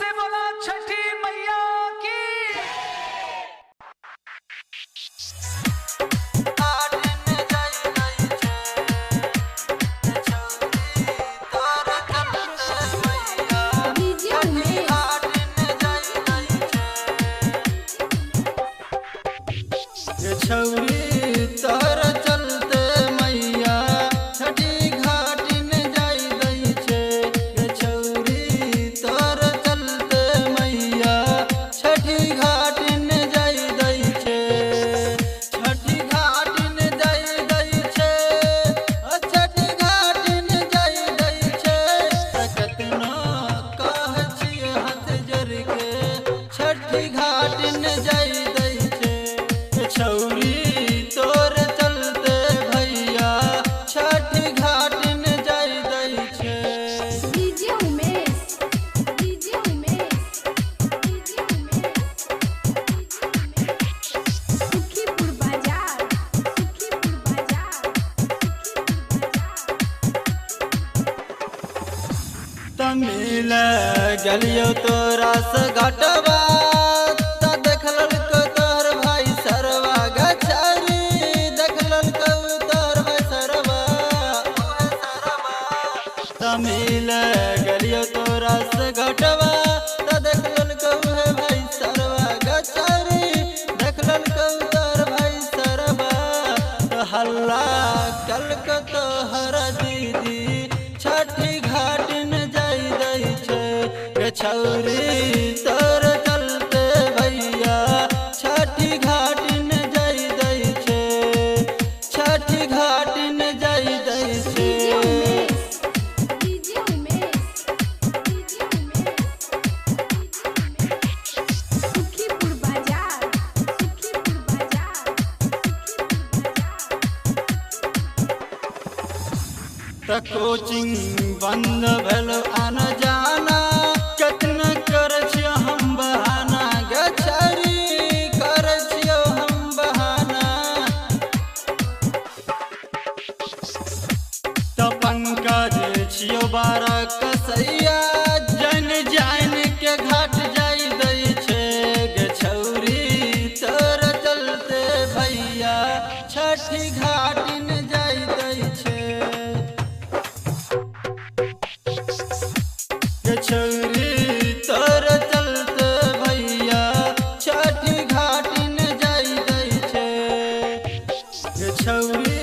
से बोला छठी मैया की। छौरी तोर चलते मैया छठी घाट न जाई दै छे। छौरी तोर चलते मैया छठी घाट न जाई दै छे। छठी घाट न जाई दै छे, छठी घाट न जाई दै छे। कतना कह छियै हाथ जोड़ के छठी घाट न जाई दै छे। छौरी तोर चलते भैया छठी घाट न जाई दै छे। DJ Umesh, DJ Umesh, DJ Umesh, Sukhipur बाजार, सुखीपुर बाजार, तमिल गलियो तोरा से घटवा तमिल गलियो तोरा से घटवा त देखलन कहू है भाई सरवा गचारी देखलन कहू तोर भाई सरवा। तो हल्ला कल को तोहर दीदी छठी घाट न जाई दै छे। छौरी तोर चलते भैया छठी घाट न जाई दै छे। छठी घाट न जाई दै छे। त कोचिंग बंद भेल आना जाना कतना कर छियो हम बहाना गछरी कर छियो हम बहाना। त पंकज छियो बारह कसैया जन जान के घाट जाई दै छे। गछौरी तोर चलते भैया छठी घाट न जाई दै छे। छौरी तोर चलते भैया छठी घाट न जाई दै छे। छौरी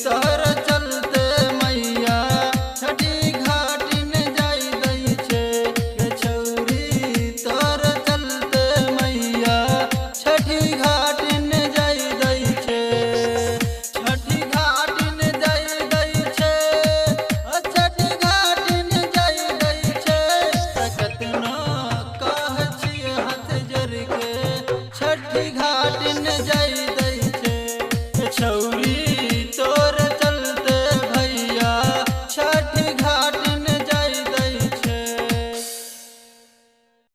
तोर चलते मैया छठी घाट न जाई दै छे। छौरी तोर चलते मैया छठी घाट न जाई दै छे। छठी घाट न जाई दै छे, छठी घाट न जाई दै छे। कतना कह छियै हाथ जोड़ के छठी घाट न जाई दै छे। छौरी